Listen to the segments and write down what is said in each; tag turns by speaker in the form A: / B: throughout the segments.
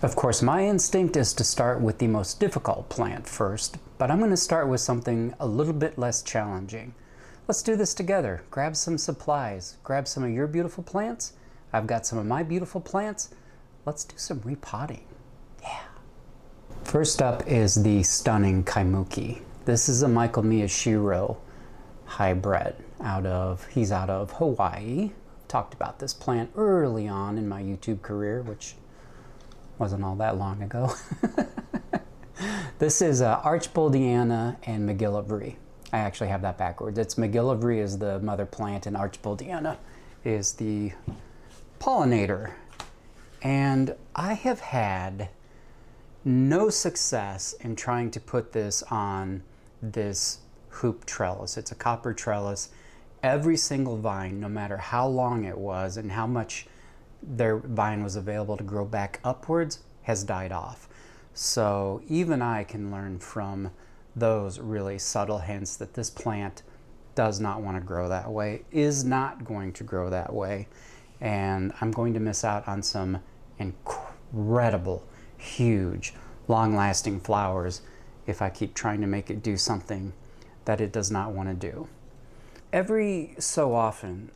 A: Of course, my instinct is to start with the most difficult plant first, but I'm going to start with something a little bit less challenging. Let's do this together. Grab some supplies. Grab some of your beautiful plants. I've got some of my beautiful plants. Let's do some repotting. Yeah. First up is the stunning Kaimuki. This is a Michael Miyashiro hybrid he's out of Hawaii. Talked about this plant early on in my YouTube career, which wasn't all that long ago. This is Archibaldina and Magillivrae. I actually have that backwards. It's Magillivrae is the mother plant and Archibaldina is the pollinator. And I have had no success in trying to put this on this hoop trellis. It's a copper trellis. Every single vine, no matter how long it was and how much their vine was available to grow back upwards, has died off. So even I can learn from those really subtle hints that this plant does not want to grow that way, is not going to grow that way, and I'm going to miss out on some incredible, huge, long-lasting flowers if I keep trying to make it do something that it does not want to do. Every so often,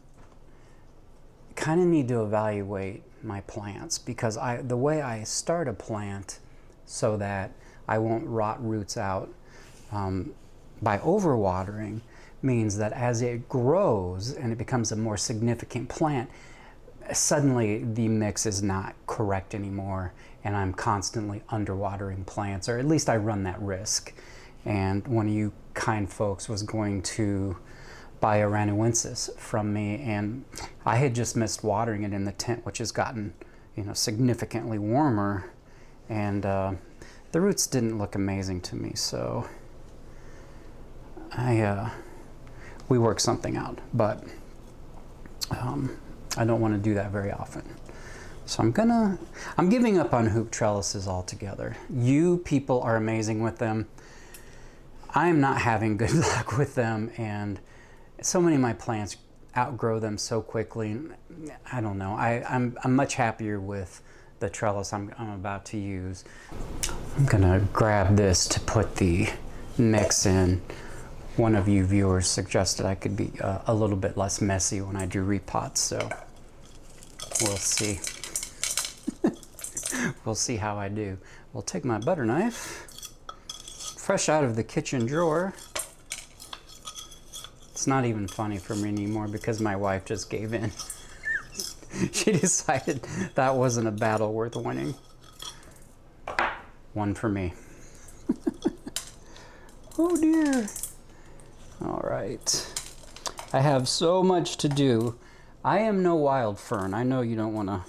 A: kind of need to evaluate my plants, because the way I start a plant so that I won't rot roots out by overwatering means that as it grows and it becomes a more significant plant, suddenly the mix is not correct anymore and I'm constantly underwatering plants, or at least I run that risk. And one of you kind folks was going to buy a Ranuensis from me, and I had just missed watering it in the tent, which has gotten, significantly warmer, and the roots didn't look amazing to me, so we worked something out, but I don't want to do that very often. So I'm giving up on hoop trellises altogether. You people are amazing with them. I'm not having good luck with them, and so many of my plants outgrow them so quickly. I don't know. I'm much happier with the trellis I'm about to use. I'm gonna grab this to put the mix in. One of you viewers suggested I could be a little bit less messy when I do repots, so we'll see. We'll see how I do. We'll take my butter knife, fresh out of the kitchen drawer. It's not even funny for me anymore because my wife just gave in. She decided that wasn't a battle worth winning. One for me. Oh dear. All right. I have so much to do. I am no wild fern. I know you don't want to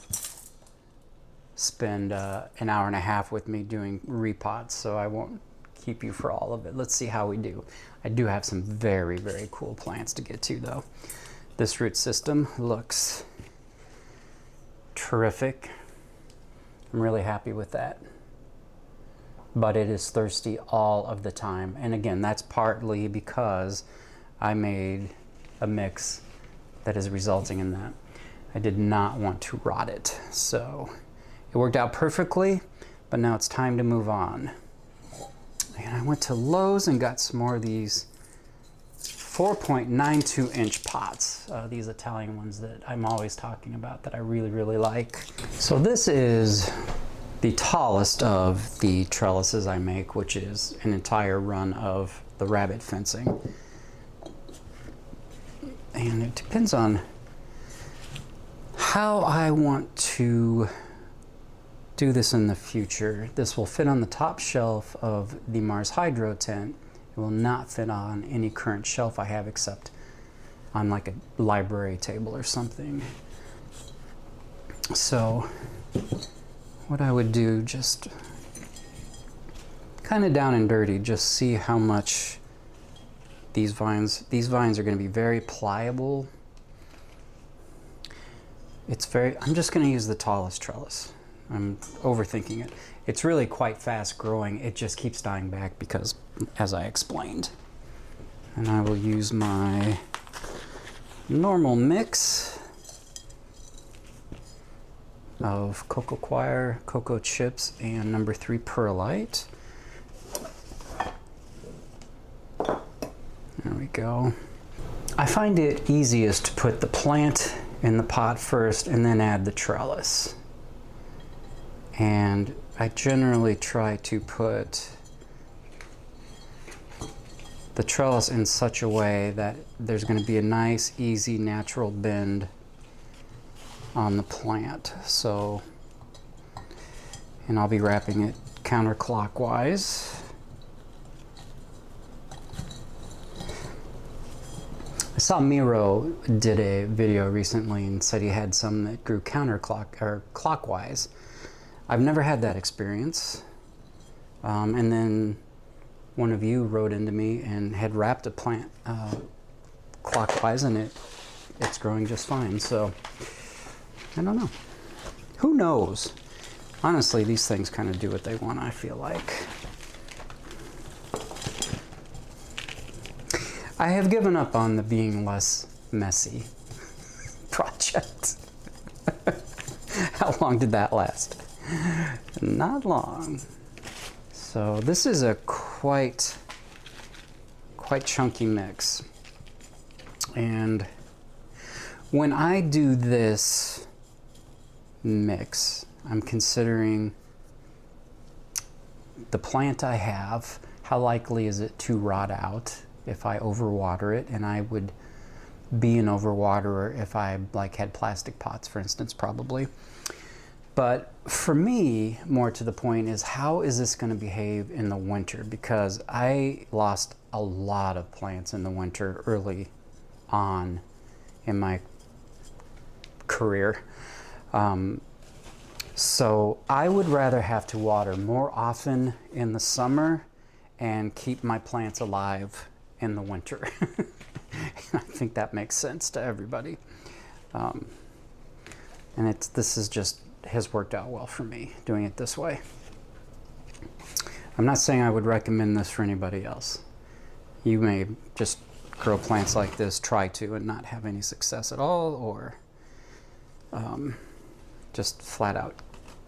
A: spend an hour and a half with me doing repots, so I won't keep you for all of it. Let's see how we do. I do have some very, very cool plants to get to, though. This root system looks terrific. I'm really happy with that. But it is thirsty all of the time. And again, that's partly because I made a mix that is resulting in that. I did not want to rot it. So it worked out perfectly, but now it's time to move on. And I went to Lowe's and got some more of these 4.92 inch pots, these Italian ones that I'm always talking about that I really, really like. So this is the tallest of the trellises I make, which is an entire run of the rabbit fencing. And it depends on how I want to do this in the future. This will fit on the top shelf of the Mars Hydro tent. It will not fit on any current shelf I have except on like a library table or something. So what I would do, just kind of down and dirty, just see how much these vines are going to be very pliable. I'm just going to use the tallest trellis. I'm overthinking it. It's really quite fast growing. It just keeps dying back because, as I explained. And I will use my normal mix of cocoa coir, cocoa chips, and number 3 perlite. There we go. I find it easiest to put the plant in the pot first and then add the trellis. And I generally try to put the trellis in such a way that there's going to be a nice, easy, natural bend on the plant. So, and I'll be wrapping it counterclockwise. I saw Miro did a video recently and said he had some that grew clockwise. I've never had that experience. And then one of you wrote into me and had wrapped a plant clockwise, and it's growing just fine. So I don't know. Who knows? Honestly, these things kind of do what they want, I feel like. I have given up on the being less messy project. How long did that last? Not long. So this is a quite chunky mix. And when I do this mix, I'm considering the plant I have, how likely is it to rot out if I overwater it, and I would be an overwaterer if I had plastic pots, for instance, probably. But for me, more to the point is, how is this going to behave in the winter? Because I lost a lot of plants in the winter early on in my career. So I would rather have to water more often in the summer and keep my plants alive in the winter. I think that makes sense to everybody. And this has worked out well for me, doing it this way. I'm not saying I would recommend this for anybody else. You may just grow plants like this, try to, and not have any success at all, or just flat out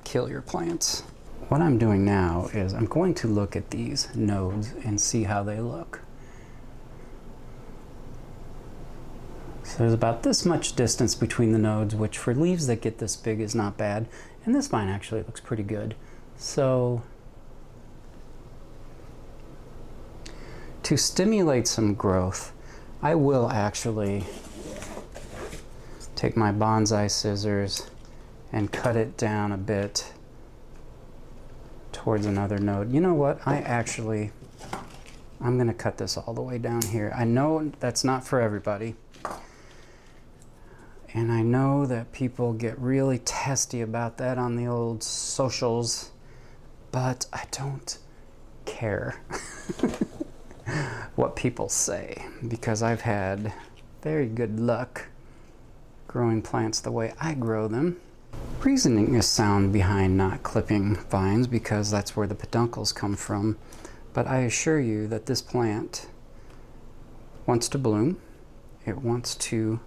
A: kill your plants. What I'm doing now is I'm going to look at these nodes and see how they look. So there's about this much distance between the nodes, which for leaves that get this big is not bad. And this vine actually looks pretty good. So to stimulate some growth, I will actually take my bonsai scissors and cut it down a bit towards another node. You know what? I'm going to cut this all the way down here. I know that's not for everybody. And I know that people get really testy about that on the old socials, but I don't care what people say, because I've had very good luck growing plants the way I grow them. Reasoning is sound behind not clipping vines, because that's where the peduncles come from. But I assure you that this plant wants to bloom. It wants to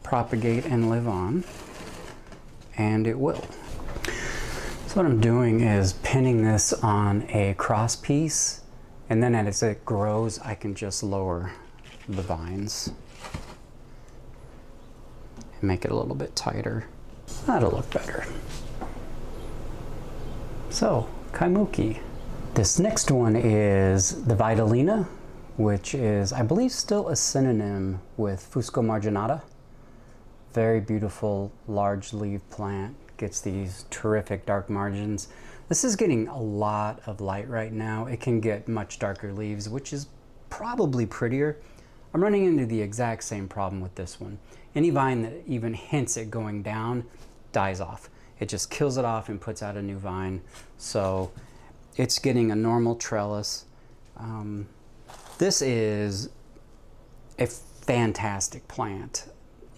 A: propagate and live on, and it will. So what I'm doing is pinning this on a cross piece, and then as it grows, I can just lower the vines and make it a little bit tighter. That'll look better. So, Kaimuki. This next one is the Vitellina, which is, I believe, still a synonym with Fusco marginata. Very beautiful, large leaf plant. Gets these terrific dark margins. This is getting a lot of light right now. It can get much darker leaves, which is probably prettier. I'm running into the exact same problem with this one. Any vine that even hints at going down dies off. It just kills it off and puts out a new vine. So it's getting a normal trellis. This is a fantastic plant.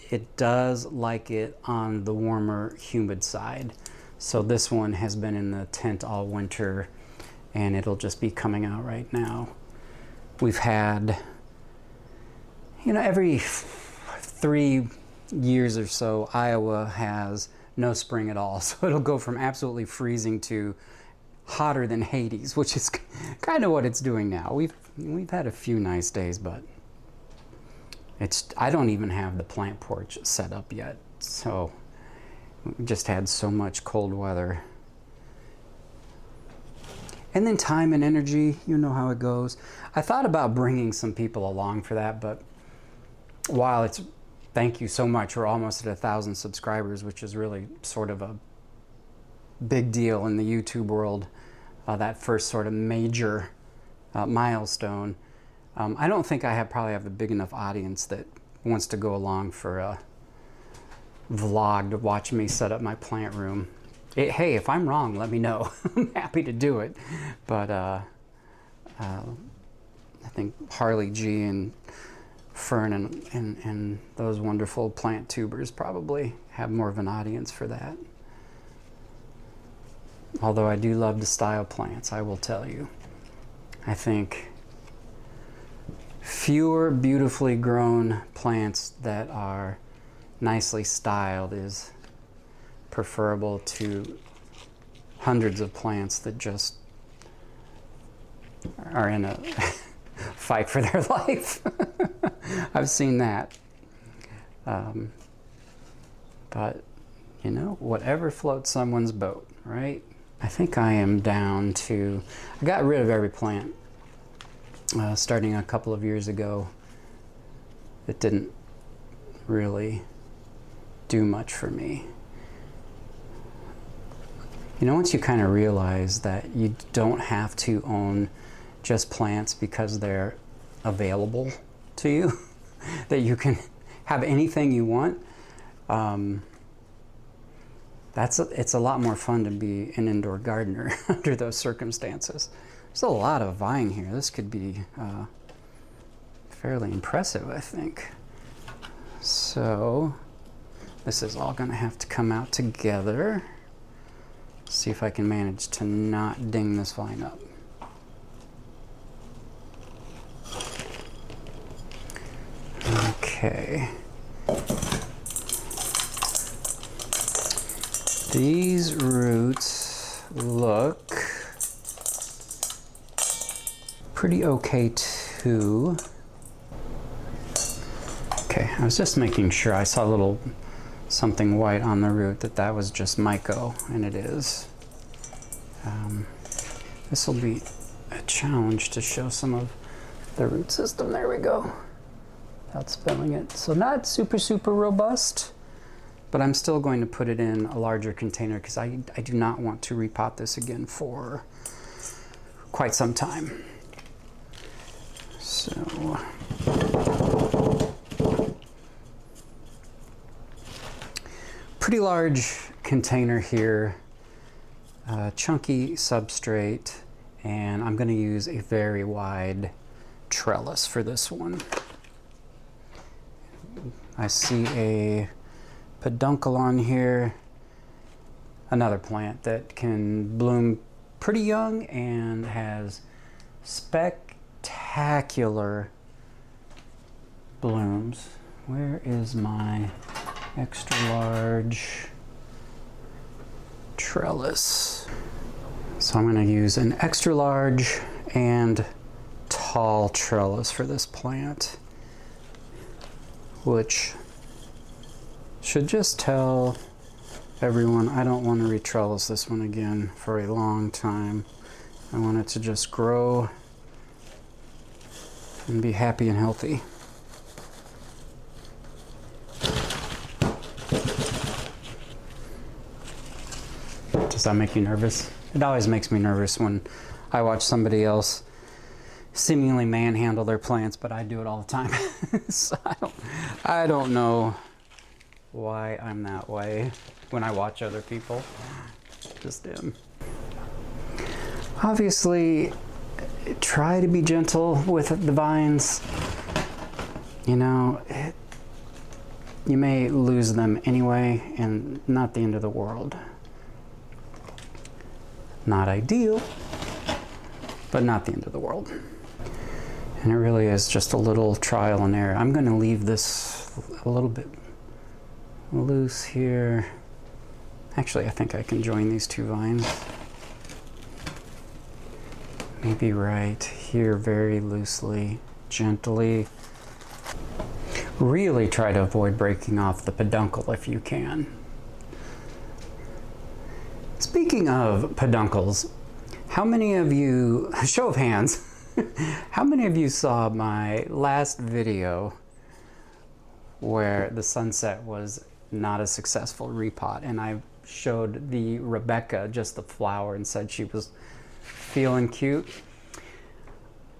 A: It does like it on the warmer, humid side. So this one has been in the tent all winter, and it'll just be coming out right now. We've had, every 3 years or so, Iowa has no spring at all. So it'll go from absolutely freezing to hotter than Hades, which is kind of what it's doing now. We've had a few nice days, but I don't even have the plant porch set up yet. So we just had so much cold weather. And then time and energy, you know how it goes. I thought about bringing some people along for that, but while thank you so much, we're almost at 1,000 subscribers, which is really sort of a big deal in the YouTube world, that first sort of major milestone. I don't think I probably have a big enough audience that wants to go along for a vlog to watch me set up my plant room. Hey, if I'm wrong, let me know. I'm happy to do it. But I think Harley G and Fern and those wonderful plant tubers probably have more of an audience for that. Although I do love to style plants, I will tell you. I think fewer beautifully grown plants that are nicely styled is preferable to hundreds of plants that just are in a fight for their life. I've seen that. But, you know, whatever floats someone's boat, right? I think I am down to, I got rid of every plant starting a couple of years ago. It didn't really do much for me. You know, once you kind of realize that you don't have to own just plants because they're available to you, that you can have anything you want, it's a lot more fun to be an indoor gardener under those circumstances. There's a lot of vine here. This could be fairly impressive, I think. So this is all going to have to come out together. See if I can manage to not ding this vine up. Okay. These roots look pretty okay too. Okay, I was just making sure. I saw a little something white on the root, that was just myco, and it is. This will be a challenge to show some of the root system. There we go. Without spilling it. So not super robust, but I'm still going to put it in a larger container because I do not want to repot this again for quite some time. So pretty large container here, chunky substrate, and I'm going to use a very wide trellis for this one. I see a pedunculon here, another plant that can bloom pretty young and has spectacular blooms. Where is my extra large trellis? So I'm going to use an extra large and tall trellis for this plant, which should just tell everyone I don't want to retrellis this one again for a long time. I want it to just grow and be happy and healthy. Does that make you nervous? It always makes me nervous when I watch somebody else seemingly manhandle their plants, but I do it all the time. So I don't know why I'm that way when I watch other people. Just am. Obviously, try to be gentle with the vines. You know, you may lose them anyway, and not the end of the world. Not ideal, but not the end of the world. And it really is just a little trial and error. I'm going to leave this a little bit loose here Actually, I think I can join these two vines. Maybe right here, very loosely, gently. Really try to avoid breaking off the peduncle if you can. Speaking of peduncles, how many of you, show of hands, how many of you saw my last video where the sunset was not a successful repot, and I showed the Rebecca, just the flower, and said she was feeling cute?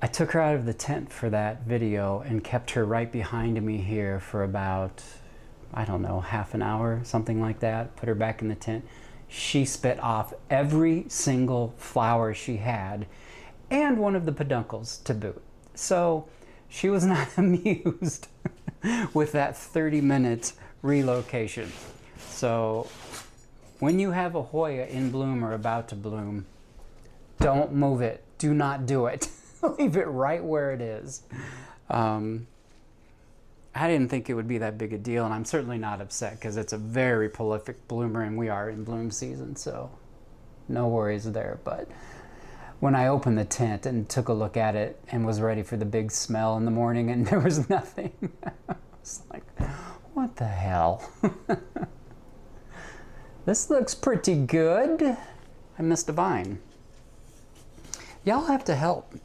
A: I took her out of the tent for that video and kept her right behind me here for about, I don't know, half an hour, something like that. Put her back in the tent. She spit off every single flower she had and one of the peduncles to boot. So she was not amused with that 30-minute relocation. So when you have a Hoya in bloom or about to bloom, don't move it. Do not do it. Leave it right where it is. I didn't think it would be that big a deal, and I'm certainly not upset because it's a very prolific bloomer and we are in bloom season, so no worries there. But when I opened the tent and took a look at it and was ready for the big smell in the morning and there was nothing, I was like, what the hell? This looks pretty good. I missed a vine. Y'all have to help.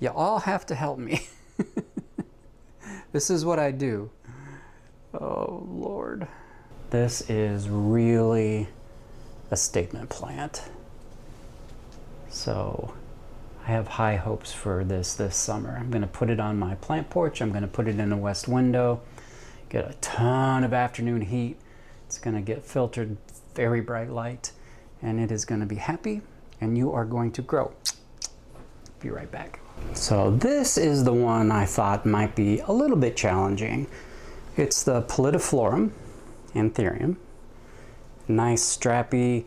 A: You all have to help me. This is what I do. Oh, Lord. This is really a statement plant. So I have high hopes for this summer. I'm going to put it on my plant porch. I'm going to put it in a west window. Get a ton of afternoon heat. It's going to get filtered very bright light. And it is going to be happy. And you are going to grow. Be right back. So this is the one I thought might be a little bit challenging. It's the Pallidiflorum Anthurium. Nice strappy,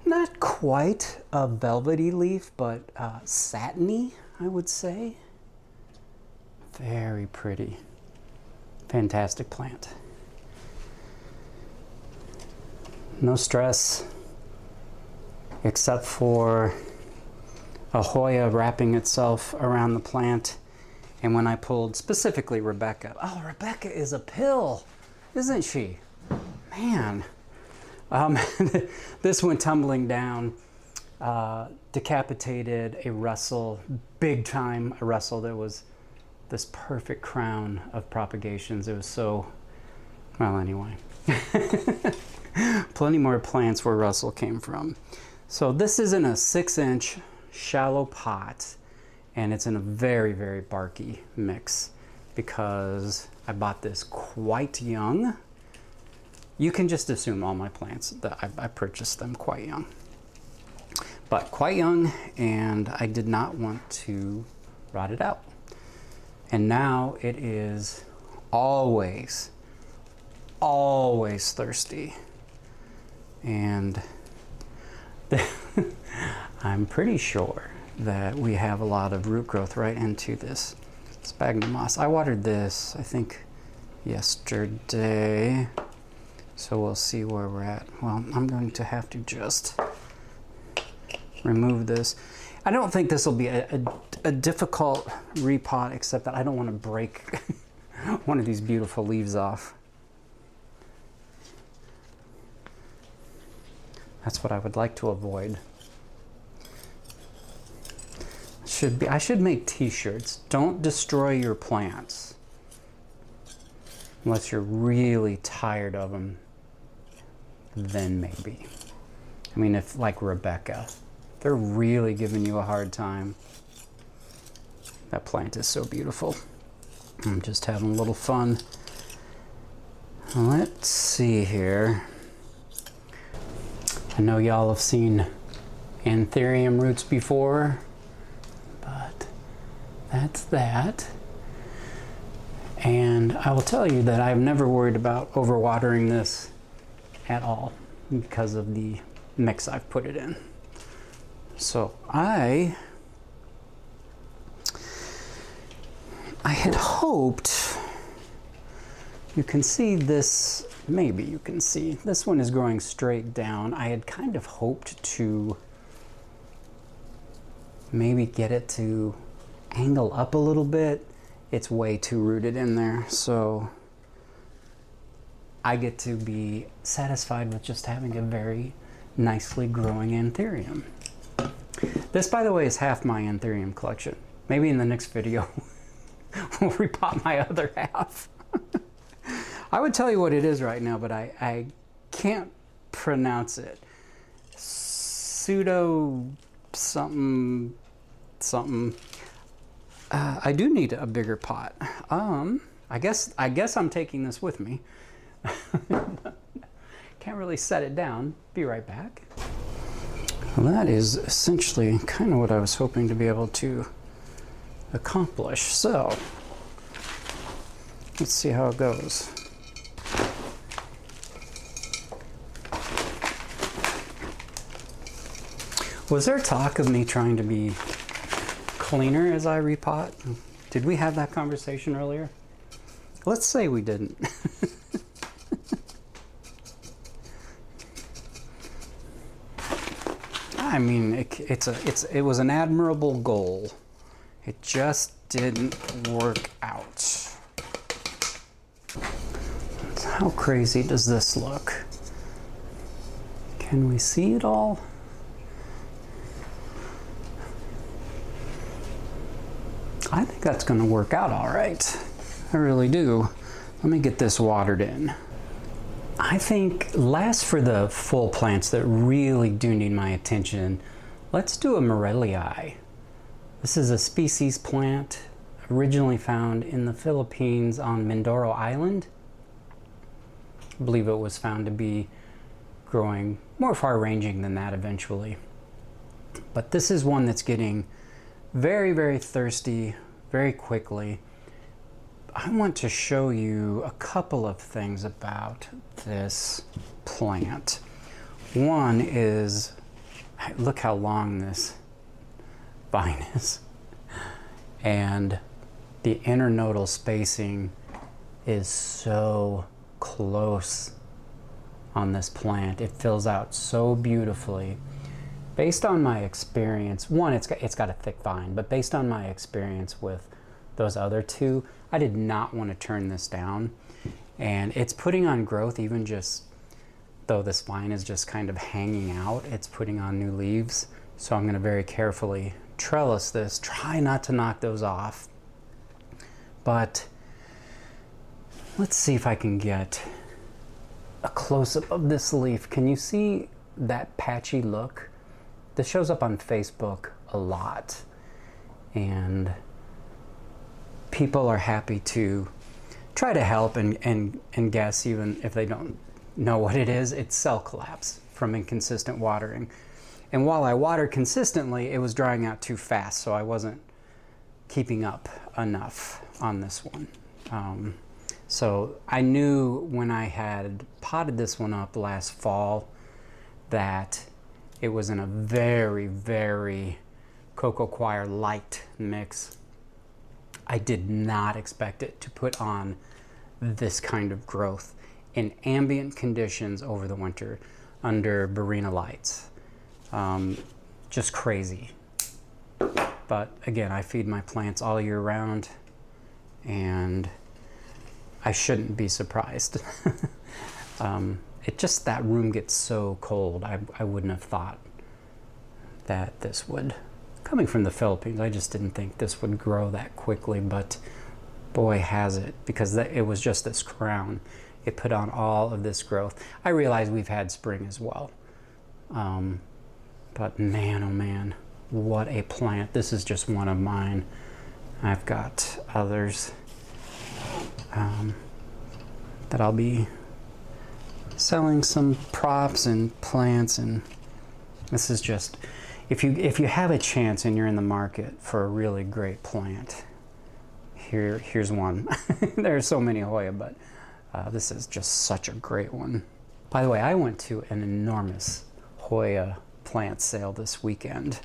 A: not quite a velvety leaf, but satiny, I would say. Very pretty. Fantastic plant. No stress, except for a Hoya wrapping itself around the plant. And when I pulled specifically Rebecca, oh, Rebecca is a pill, isn't she? Man. This went tumbling down, decapitated a Russell, big time a Russell that was this perfect crown of propagations. It was so, well, anyway. Plenty more plants where Russell came from. So this is in a 6-inch shallow pot, and it's in a very, very barky mix because I bought this quite young. You can just assume all my plants that I purchased them quite young, but quite young, and I did not want to rot it out. And now it is always thirsty, and I'm pretty sure that we have a lot of root growth right into this sphagnum moss. I watered this, I think, yesterday, so we'll see where we're at. Well, I'm going to have to just remove this. I don't think this will be a difficult repot, except that I don't want to break one of these beautiful leaves off. That's what I would like to avoid. I should make t-shirts. Don't destroy your plants unless you're really tired of them, then maybe. I mean, if like Rebecca, they're really giving you a hard time. That plant is so beautiful. I'm just having a little fun. Let's see here. I know y'all have seen Anthurium roots before, but that's that. And I will tell you that I've never worried about overwatering this at all because of the mix I've put it in. So I had hoped, you can see this maybe you can see. This one is growing straight down. I had kind of hoped to maybe get it to angle up a little bit. It's way too rooted in there, so I get to be satisfied with just having a very nicely growing anthurium. This, by the way, is half my anthurium collection. Maybe in the next video we'll repot my other half. I would tell you what it is right now, but I can't pronounce it. Pseudo something something. I do need a bigger pot. I guess I'm taking this with me. Can't really set it down. Be right back. Well, that is essentially kind of what I was hoping to be able to accomplish. So let's see how it goes. Was there talk of me trying to be cleaner as I repot? Did we have that conversation earlier? Let's say we didn't. I mean, it was an admirable goal. It just didn't work out. How crazy does this look? Can we see it all? I think that's going to work out all right. I really do. Let me get this watered in. I think last for the full plants that really do need my attention, let's do a Morellii. This is a species plant originally found in the Philippines on Mindoro Island. I believe it was found to be growing more far-ranging than that eventually. But this is one that's getting very, very thirsty very quickly. I want to show you a couple of things about this plant. One is, look how long this vine is. And the internodal spacing is so close on this plant. It fills out so beautifully. Based on my experience, one, it's got a thick vine, but based on my experience with those other two, I did not want to turn this down. And it's putting on growth, even just though this vine is just kind of hanging out, it's putting on new leaves. So I'm going to very carefully trellis this, try not to knock those off. But let's see if I can get a close-up of this leaf. Can you see that patchy look? This shows up on Facebook a lot, and people are happy to try to help and guess, even if they don't know what it is. It's cell collapse from inconsistent watering. And while I watered consistently, it was drying out too fast, so I wasn't keeping up enough on this one. So I knew when I had potted this one up last fall that it was in a very, very Cocoa Coir light mix. I did not expect it to put on this kind of growth in ambient conditions over the winter under Barina lights. Just crazy. But again, I feed my plants all year round, and I shouldn't be surprised. It just, that room gets so cold. I wouldn't have thought that this would, coming from the Philippines, I just didn't think this would grow that quickly, but boy has it, because it was just this crown. It put on all of this growth. I realize we've had spring as well. But man, oh man, what a plant. This is just one of mine. I've got others that I'll be selling some props and plants, and this is just, if you have a chance and you're in the market for a really great plant, here's one. There's so many Hoya, but this is just such a great one. By the way, I went to an enormous Hoya plant sale this weekend,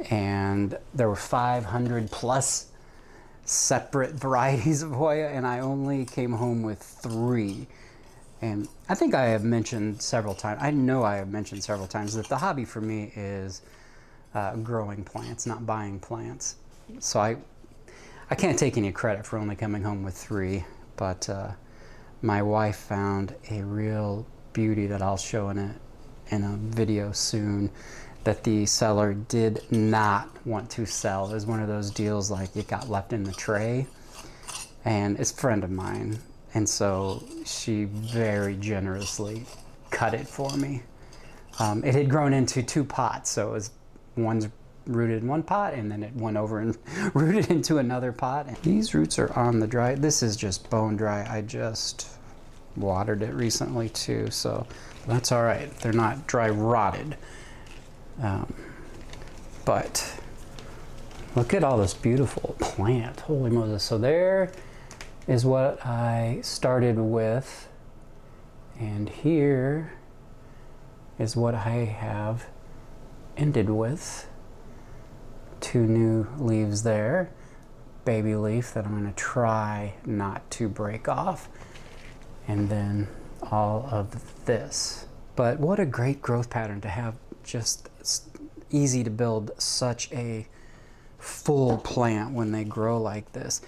A: and there were 500 plus separate varieties of Hoya, and I only came home with 3. And I think I have mentioned several times, I know I have mentioned several times that the hobby for me is growing plants, not buying plants. So I can't take any credit for only coming home with 3, but my wife found a real beauty that I'll show in a video soon that the seller did not want to sell. It was one of those deals like it got left in the tray, and it's a friend of mine, and so she very generously cut it for me. It had grown into 2 pots, so it was one's rooted in one pot, and then it went over and rooted into another pot. And these roots are on the dry. This is just bone dry. I just watered it recently too, so that's all right. They're not dry rotted. But look at all this beautiful plant. Holy Moses. So there is what I started with, and here is what I have ended with. 2 new leaves there, baby leaf that I'm going to try not to break off, and then all of this. But what a great growth pattern to have. Just easy to build such a full plant when they grow like this.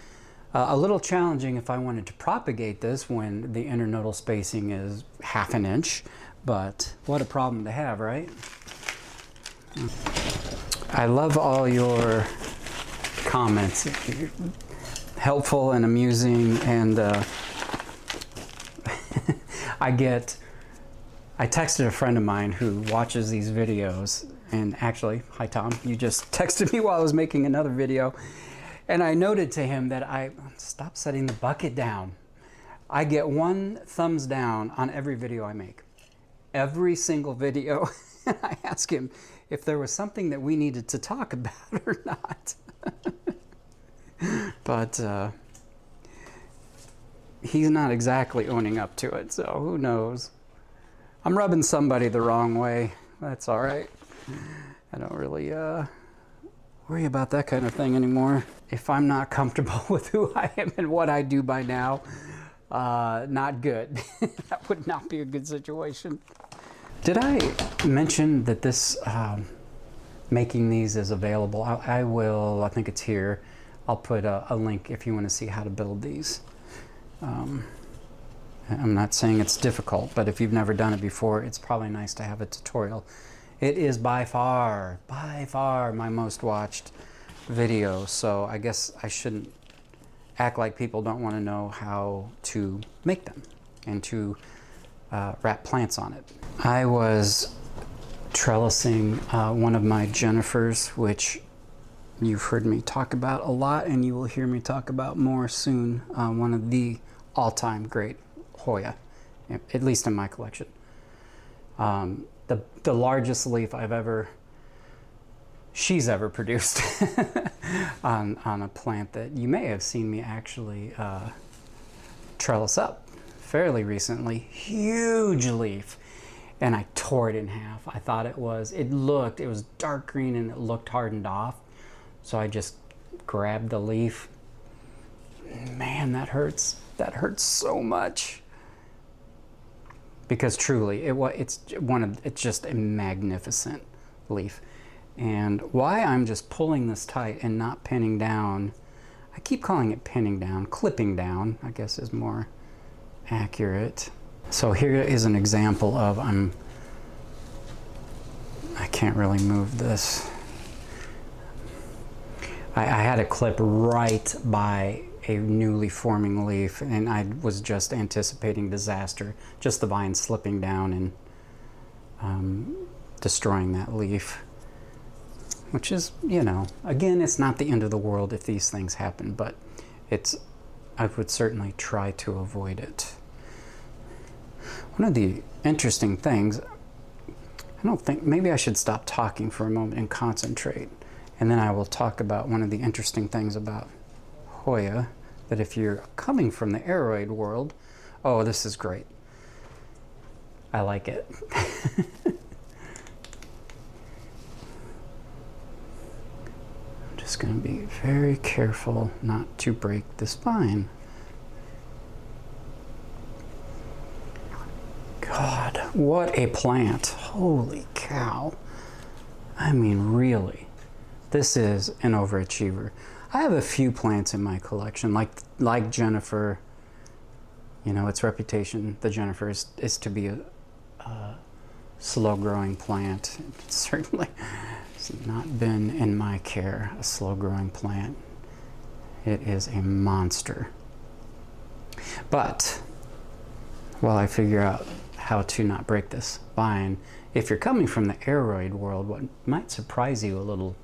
A: A little challenging if I wanted to propagate this when the internodal spacing is 1/2 inch, but what a problem to have, right? I love all your comments. Helpful and amusing, and I texted a friend of mine who watches these videos, and actually, hi Tom, you just texted me while I was making another video, and I noted to him that stop setting the bucket down. I get 1 thumbs down on every video I make. Every single video. I ask him if there was something that we needed to talk about or not. But he's not exactly owning up to it, so who knows. I'm rubbing somebody the wrong way. That's all right. I don't really worry about that kind of thing anymore. If I'm not comfortable with who I am and what I do by now, not good. That would not be a good situation. Did I mention that this making these is available? I will, I think it's here. I'll put a link if you want to see how to build these. I'm not saying it's difficult, but if you've never done it before, it's probably nice to have a tutorial. It is by far my most watched video, so I guess I shouldn't act like people don't want to know how to make them and to wrap plants on it. I was trellising one of my Jennifers, which you've heard me talk about a lot, and you will hear me talk about more soon. One of the all-time great Hoya, at least in my collection. The largest leaf she's ever produced on a plant that you may have seen me actually trellis up fairly recently. Huge leaf, and I tore it in half. I thought it was dark green and it looked hardened off, so I just grabbed the leaf. Man, that hurts so much, because truly it's just a magnificent leaf. And why I'm just pulling this tight and not pinning down, I keep calling it pinning down, clipping down I guess is more accurate. So here is an example of I can't really move this. I had a clip right by a newly forming leaf, and I was just anticipating disaster, just the vine slipping down and destroying that leaf, which is, again, it's not the end of the world if these things happen, but I would certainly try to avoid it. One of the interesting things, maybe I should stop talking for a moment and concentrate, and then I will talk about one of the interesting things about Hoya, that if you're coming from the aroid world, oh, this is great. I like it. I'm just going to be very careful not to break the spine. What a plant. Holy cow. I mean, really, this is an overachiever. I have a few plants in my collection, like Jennifer. You know, its reputation, the Jennifer, is to be a slow-growing plant. It certainly has not been in my care, a slow-growing plant. It is a monster. But while I figure out how to not break this vine, if you're coming from the aroid world, what might surprise you a little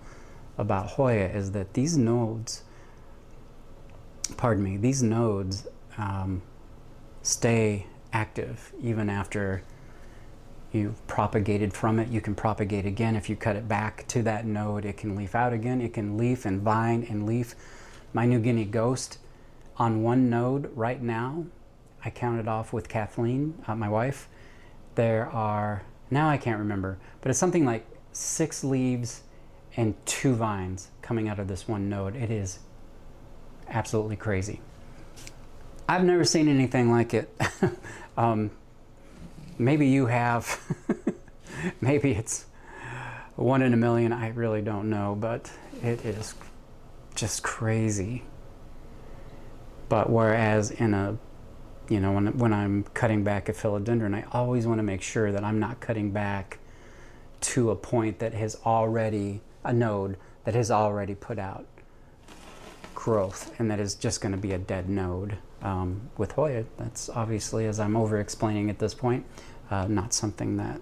A: about Hoya is that these nodes, stay active even after you've propagated from it. You can propagate again. If you cut it back to that node, it can leaf out again. It can leaf and vine and leaf. My New Guinea ghost on one node right now, I counted off with Kathleen, my wife, there are, now I can't remember, but it's something like 6 leaves and 2 vines coming out of this one node. It is absolutely crazy. I've never seen anything like it. Maybe you have. Maybe it's 1 in a million. I really don't know, but it is just crazy. But whereas in a, you know, when I'm cutting back a philodendron, I always want to make sure that I'm not cutting back to a point that has already, a node that has already put out growth, and that is just going to be a dead node. With Hoya, that's obviously, as I'm over-explaining at this point, not something that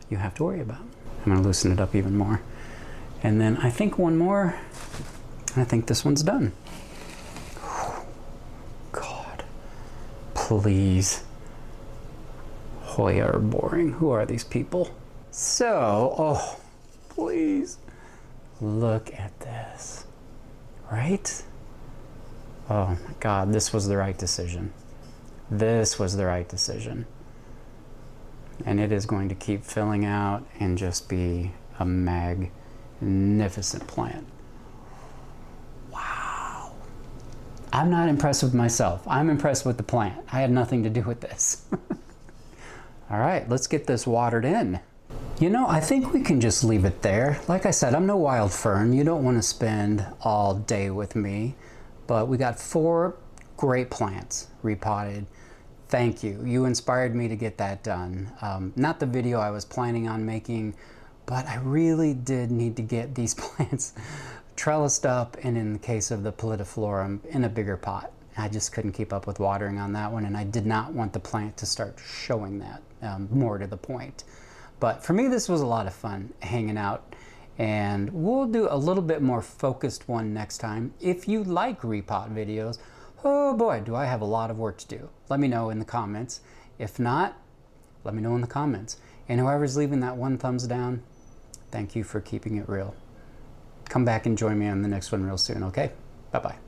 A: you have to worry about. I'm going to loosen it up even more. And then I think one more, and I think this one's done. God, please. Hoya are boring. Who are these people? So, oh, please, look at this, right? Oh my God, this was the right decision. This was the right decision. And it is going to keep filling out and just be a magnificent plant. Wow. I'm not impressed with myself. I'm impressed with the plant. I had nothing to do with this. All right, let's get this watered in. You know, I think we can just leave it there. Like I said, I'm no wild fern. You don't want to spend all day with me. But we got 4 great plants repotted. Thank you. You inspired me to get that done. Not the video I was planning on making, but I really did need to get these plants trellised up, and in the case of the Pallidiflorum, in a bigger pot. I just couldn't keep up with watering on that one, and I did not want the plant to start showing that, more to the point. But for me, this was a lot of fun hanging out. And we'll do a little bit more focused one next time. If you like repot videos, oh boy, do I have a lot of work to do. Let me know in the comments. If not, let me know in the comments. And whoever's leaving that 1 thumbs down, thank you for keeping it real. Come back and join me on the next one real soon, okay? Bye-bye.